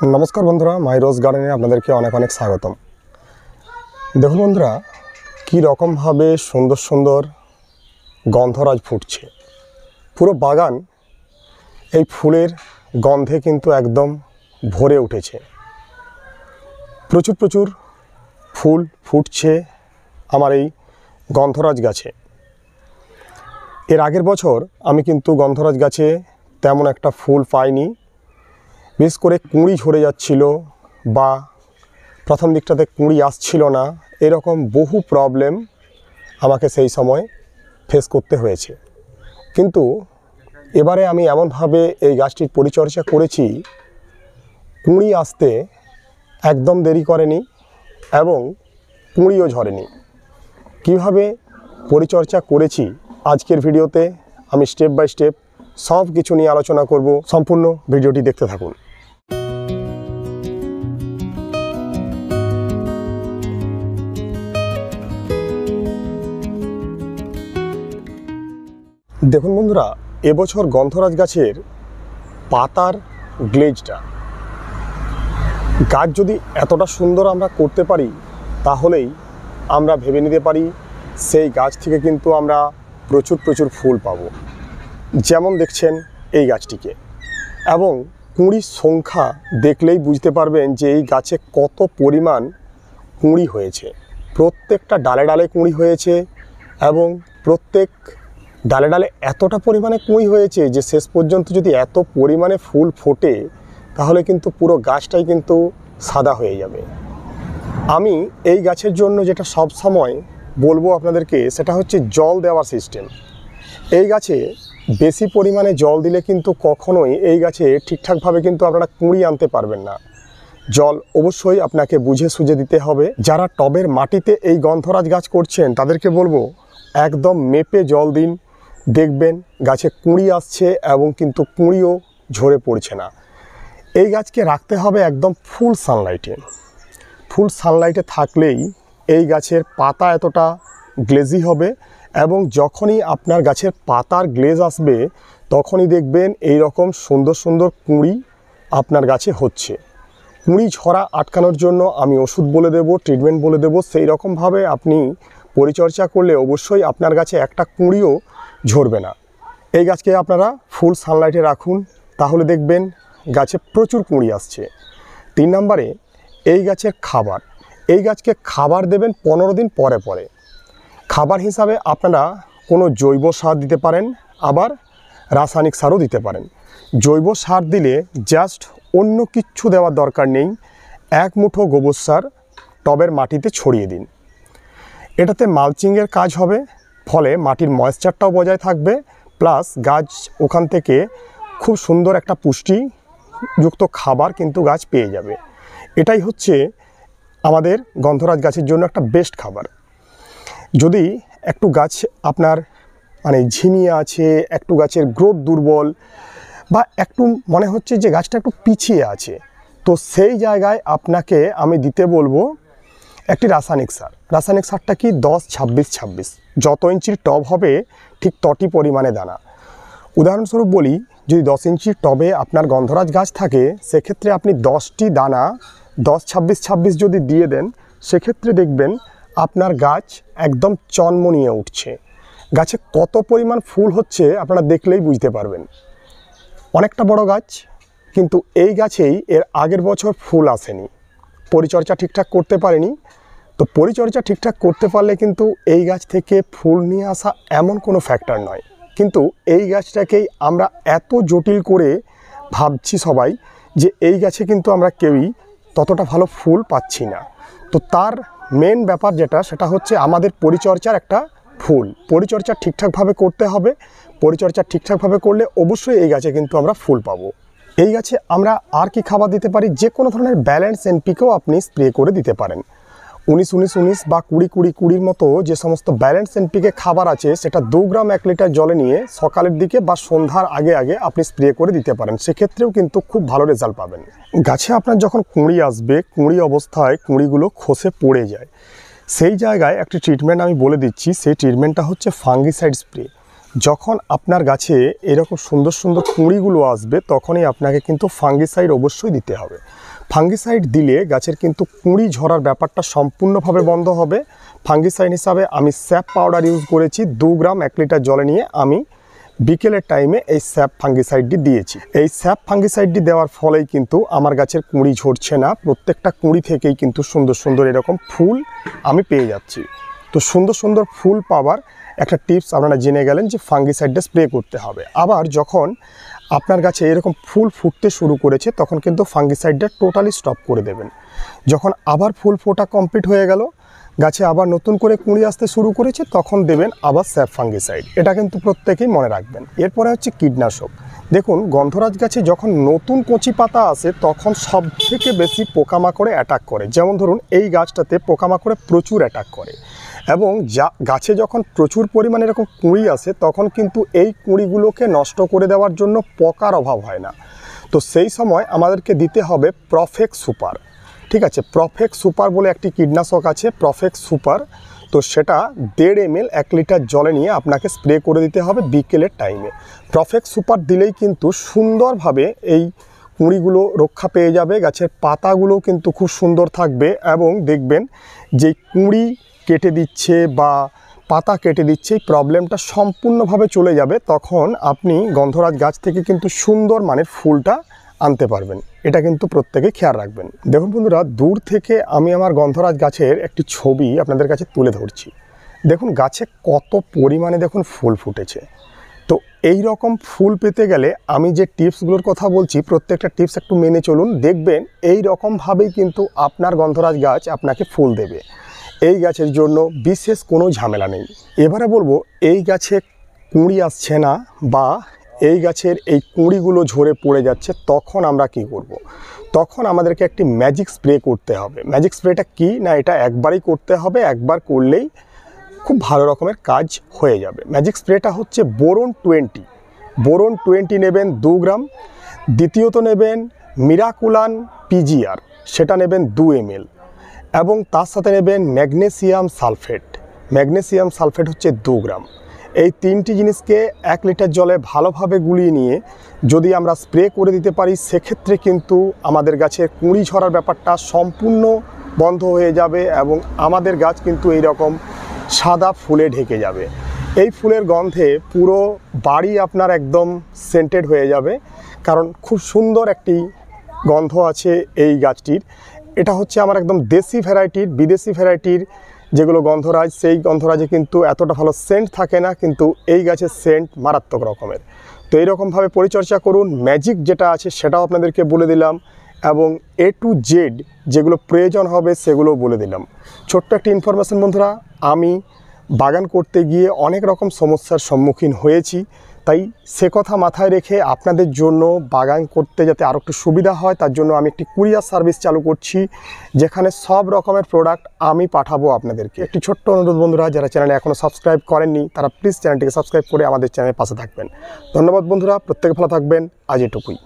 नमस्कार बंधुरा माई रोज गार्डने आपनादेरके अनेक अनेक स्वागतम। देखुन बंधुरा कि रकम भावे सुंदर सुंदर गंधराज फुटছে पुरो बागान এই ফুলের গন্ধে কিন্তু একদম ভরে উঠেছে। প্রচুর প্রচুর ফুল ফুটছে আমার এই গন্ধরাজ গাছে। এর আগের বছর আমি কিন্তু গন্ধরাজ গাছে তেমন একটা ফুল পাইনি, বিশেষ করে কুঁড়ি ঝরে যাচ্ছিল বা প্রথম দিকটাতে কুঁড়ি আসছিল না, এরকম বহু প্রবলেম আমাকে সেই সময় ফেস করতে হয়েছে। কিন্তু এবারে আমি এমনভাবে এই গাছটির পরিচর্যা করেছি, কুঁড়ি আসতে একদম দেরি করেনি এবং কুঁড়িও ঝরেনি। কিভাবে পরিচর্যা করেছি আজকের ভিডিওতে আমি স্টেপ বাই স্টেপ সব কিছু নিয়ে আলোচনা করব। সম্পূর্ণ ভিডিওটি দেখতে থাকুন। দেখুন বন্ধুরা, এবছর গন্ধরাজ গাছের পাতার গ্লেজটা, গাছ যদি এতটা সুন্দর আমরা করতে পারি তাহলেই আমরা ভেবে নিতে পারি সেই গাছ থেকে কিন্তু আমরা প্রচুর প্রচুর ফুল পাবো। যেমন দেখছেন এই গাছটিকে, এবং কুঁড়ির সংখ্যা দেখলেই বুঝতে পারবেন যে এই গাছে কত পরিমাণ কুঁড়ি হয়েছে। প্রত্যেকটা ডালে ডালে কুঁড়ি হয়েছে এবং প্রত্যেক ডালে ডালে এতটা পরিমাণে কুঁড়ি হয়েছে যে শেষ পর্যন্ত যদি এত পরিমাণে ফুল ফোটে তাহলে কিন্তু পুরো গাছটাই কিন্তু সাদা হয়ে যাবে। আমি এই গাছের জন্য যেটা সব সময় বলবো আপনাদেরকে সেটা হচ্ছে জল দেওয়ার সিস্টেম। এই গাছে বেশি পরিমাণে জল দিলে কিন্তু কখনোই এই গাছে ঠিকঠাকভাবে কিন্তু আপনারা কুঁড়ি আনতে পারবেন না। জল অবশ্যই আপনাকে বুঝে সুঝে দিতে হবে। যারা টবের মাটিতে এই গন্ধরাজ গাছ করছেন তাদেরকে বলবো একদম মেপে জল দিন, দেখবেন গাছে কুঁড়ি আসছে এবং কিন্তু কুঁড়িও ঝরে পড়ছে না। এই গাছকে রাখতে হবে একদম ফুল সানলাইটে। ফুল সানলাইটে থাকলেই এই গাছের পাতা এতটা গ্লেজি হবে এবং যখনই আপনার গাছের পাতার গ্লেজ আসবে তখনই দেখবেন এই রকম সুন্দর সুন্দর কুঁড়ি আপনার গাছে হচ্ছে। কুঁড়ি ঝরা আটকানোর জন্য আমি ওষুধ বলে দেব, ট্রিটমেন্ট বলে দেব। সেই রকমভাবে আপনি পরিচর্যা করলে অবশ্যই আপনার গাছে একটা কুঁড়িও ঝরবে না। এই গাছকে আপনারা ফুল সানলাইটে রাখুন, তাহলে দেখবেন গাছে প্রচুর কুঁড়ি আসছে। 3 নম্বরে এই গাছের খাবার। এই গাছকে খাবার দেবেন 15 দিন পরে পরে। খাবার হিসাবে আপনারা কোনো জৈব সার দিতে পারেন, আবার রাসায়নিক সারও দিতে পারেন। জৈব সার দিলে জাস্ট অন্য কিচ্ছু দেওয়ার দরকার নেই, 1 মুঠো গোবর সার টবের মাটিতে ছড়িয়ে দিন। এটাতে মালচিংয়ের কাজ হবে, ফলে মাটির ময়েশ্চারটাও বজায় থাকবে, প্লাস গাছ ওখান থেকে খুব সুন্দর একটা পুষ্টিযুক্ত খাবার কিন্তু গাছ পেয়ে যাবে। এটাই হচ্ছে আমাদের গন্ধরাজ গাছের জন্য একটা বেস্ট খাবার। যদি একটু গাছ আপনার মানে ঝিমিয়ে আছে, একটু গাছের গ্রোথ দুর্বল বা একটু মনে হচ্ছে যে গাছটা একটু পিছিয়ে আছে, তো সেই জায়গায় আপনাকে আমি দিতে বলবো একটি রাসায়নিক সার। রাসায়নিক সারটা কি 10-26-26, যত ইঞ্চির টব হবে ঠিক ততই পরিমাণে দানা। উদাহরণস্বরূপ বলি, যদি 10 ইঞ্চির টবে আপনার গন্ধরাজ গাছ থাকে সেক্ষেত্রে আপনি 10টি দানা 10-26-26 যদি দিয়ে দেন সেক্ষেত্রে দেখবেন আপনার গাছ একদম চনমনিয়ে উঠছে। গাছে কত পরিমাণ ফুল হচ্ছে আপনারা দেখলেই বুঝতে পারবেন। অনেকটা বড় গাছ, কিন্তু এই গাছেই এর আগের বছর ফুল আসেনি, পরিচর্যা ঠিকঠাক করতে পারেনি। তো পরিচর্যা ঠিকঠাক করতে পারলে কিন্তু এই গাছ থেকে ফুল নিয়ে আসা এমন কোনো ফ্যাক্টর নয়। কিন্তু এই গাছটাকেই আমরা এত জটিল করে ভাবছি সবাই যে এই গাছে কিন্তু আমরা কেউই ততটা ভালো ফুল পাচ্ছি না। তো তার মেন ব্যাপার যেটা সেটা হচ্ছে আমাদের পরিচর্যার একটা ভুল। পরিচর্যা ঠিকঠাকভাবে করতে হবে। পরিচর্যা ঠিকঠাকভাবে করলে অবশ্যই এই গাছে কিন্তু আমরা ফুল পাবো। এই গাছে আমরা আর কি খাবার দিতে পারি? যে কোনো ধরনের ব্যালেন্স এনপিকেও আপনি স্প্রে করে দিতে পারেন। 19-19-19 বা 20-20-20 মতো যে সমস্ত ব্যালেন্স এনপিকে খাবার আছে সেটা 2 গ্রাম 1 লিটার জলে নিয়ে সকালের দিকে বা সন্ধ্যার আগে আগে আপনি স্প্রে করে দিতে পারেন। সেক্ষেত্রেও কিন্তু খুব ভালো রেজাল্ট পাবেন। গাছে আপনার যখন কুঁড়ি আসবে, কুঁড়ি অবস্থায় কুঁড়িগুলো খসে পড়ে যায়, সেই জায়গায় একটি ট্রিটমেন্ট আমি বলে দিচ্ছি। সেই ট্রিটমেন্টটা হচ্ছে ফাঙ্গিসাইড স্প্রে। যখন আপনার গাছে এরকম সুন্দর সুন্দর কুঁড়িগুলো আসবে তখনই আপনাকে কিন্তু ফাঙ্গিসাইড অবশ্যই দিতে হবে। ফাঙ্গিসাইড দিলে গাছের কিন্তু কুঁড়ি ঝরার ব্যাপারটা সম্পূর্ণভাবে বন্ধ হবে। ফাঙ্গিসাইড হিসাবে আমি স্যাপ পাউডার ইউজ করেছি 2 গ্রাম 1 লিটার জলে নিয়ে আমি বিকেলের টাইমে এই স্যাপ ফাঙ্গিসাইডটি দিয়েছি। এই স্যাপ ফাঙ্গিসাইডটি দেওয়ার ফলেই কিন্তু আমার গাছের কুঁড়ি ঝরছে না, প্রত্যেকটা কুঁড়ি থেকেই কিন্তু সুন্দর সুন্দর এরকম ফুল আমি পেয়ে যাচ্ছি। তো সুন্দর সুন্দর ফুল পাওয়ার একটা টিপস আপনারা জেনে গেলেন যে ফাঙ্গিসাইডটা স্প্রে করতে হবে। আবার যখন আপনার গাছে এরকম ফুল ফুটতে শুরু করেছে তখন কিন্তু ফাঙ্গিসাইডটা টোটালি স্টপ করে দেবেন। যখন আবার ফুল ফোটা কমপ্লিট হয়ে গেল, গাছে আবার নতুন করে কুঁড়ি আসতে শুরু করেছে, তখন দেবেন আবার স্যাপ ফাঙ্গিসাইড। এটা কিন্তু প্রত্যেকেই মনে রাখবেন। এরপরে হচ্ছে কীটনাশক। দেখুন, গন্ধরাজ গাছে যখন নতুন কচি পাতা আসে তখন সব থেকে বেশি পোকামাকড়ে অ্যাটাক করে। যেমন ধরুন এই গাছটাতে পোকামাকড়ে প্রচুর অ্যাটাক করে, এবং গাছে যখন প্রচুর পরিমাণে এরকম কুঁড়ি আসে তখন কিন্তু এই কুঁড়িগুলোকে নষ্ট করে দেওয়ার জন্য পোকার অভাব হয় না। তো সেই সময় আমাদেরকে দিতে হবে প্রফেক্স সুপার। ঠিক আছে, প্রফেক্স সুপার বলে একটি কীটনাশক আছে, প্রফেক্স সুপার। তো সেটা 1.5 ml 1 লিটার জলে নিয়ে আপনাকে স্প্রে করে দিতে হবে বিকেলের টাইমে। প্রফেক্স সুপার দিলেই কিন্তু সুন্দরভাবে এই কুঁড়িগুলো রক্ষা পেয়ে যাবে, গাছের পাতাগুলো কিন্তু খুব সুন্দর থাকবে, এবং দেখবেন যে কুঁড়ি কেটে দিচ্ছে বা পাতা কেটে দিচ্ছে এই প্রবলেমটা সম্পূর্ণভাবে চলে যাবে। তখন আপনি গন্ধরাজ গাছ থেকে কিন্তু সুন্দর মানের ফুলটা আনতে পারবেন। এটা কিন্তু প্রত্যেকে খেয়াল রাখবেন। দেখুন বন্ধুরা, দূর থেকে আমি আমার গন্ধরাজ গাছের একটি ছবি আপনাদের কাছে তুলে ধরছি। দেখুন গাছে কত পরিমাণে দেখুন ফুল ফুটেছে। তো এই রকম ফুল পেতে গেলে আমি যে টিপসগুলোর কথা বলছি প্রত্যেকটা টিপস একটু মেনে চলুন, দেখবেন এই রকমভাবেই কিন্তু আপনার গন্ধরাজ গাছ আপনাকে ফুল দেবে। এই গাছের জন্য বিশেষ কোনো ঝামেলা নেই। এবারে বলবো, এই গাছে কুঁড়ি আসছে না বা এই গাছের এই কুঁড়িগুলো ঝরে পড়ে যাচ্ছে, তখন আমরা কি করব। তখন আমাদেরকে একটি ম্যাজিক স্প্রে করতে হবে। ম্যাজিক স্প্রেটা কি না, এটা একবারই করতে হবে, একবার করলেই খুব ভালো রকমের কাজ হয়ে যাবে। ম্যাজিক স্প্রেটা হচ্ছে বোরন 20। বোরন 20 নেবেন 2 গ্রাম। দ্বিতীয়ত নেবেন মিরাকুলান পিজিআর, সেটা নেবেন 2 ml, এবং তার সাথে নেবেন ম্যাগনেসিয়াম সালফেট। ম্যাগনেসিয়াম সালফেট হচ্ছে 2 গ্রাম। এই 3টি জিনিসকে 1 লিটার জলে ভালোভাবে গুলিয়ে নিয়ে যদি আমরা স্প্রে করে দিতে পারি, সেক্ষেত্রে কিন্তু আমাদের গাছের কুঁড়ি ঝরার ব্যাপারটা সম্পূর্ণ বন্ধ হয়ে যাবে, এবং আমাদের গাছ কিন্তু এই রকম সাদা ফুলে ঢেকে যাবে। এই ফুলের গন্ধে পুরো বাড়ি আপনার একদম সেন্টেড হয়ে যাবে, কারণ খুব সুন্দর একটি গন্ধ আছে এই গাছটির। এটা হচ্ছে আমার একদম দেশি ভ্যারাইটির। বিদেশি ভ্যারাইটির যেগুলো গন্ধরাজ, সেই গন্ধরাজে কিন্তু এতটা ভালো সেন্ট থাকে না, কিন্তু এই গাছের সেন্ট মারাত্মক রকমের। তো এইরকমভাবে পরিচর্যা করুন। ম্যাজিক যেটা আছে সেটাও আপনাদেরকে বলে দিলাম, এবং A to Z যেগুলো প্রয়োজন হবে সেগুলো বলে দিলাম। ছোট্ট একটি ইনফরমেশন বন্ধুরা, আমি বাগান করতে গিয়ে অনেক রকম সমস্যার সম্মুখীন হয়েছি, তাই সে কথা মাথায় রেখে আপনাদের জন্য বাগান করতে যাতে আরও একটু সুবিধা হয় তার জন্য আমি একটি কুরিয়ার সার্ভিস চালু করছি, যেখানে সব রকমের প্রোডাক্ট আমি পাঠাবো আপনাদেরকে। একটি ছোট্ট অনুরোধ বন্ধুরা, যারা চ্যানেলে এখনও সাবস্ক্রাইব করেননি তারা প্লিজ চ্যানেলটিকে সাবস্ক্রাইব করে আমাদের চ্যানেলের পাশে থাকবেন। ধন্যবাদ বন্ধুরা, প্রত্যেকে ভালো থাকবেন। আজ এটুকুই।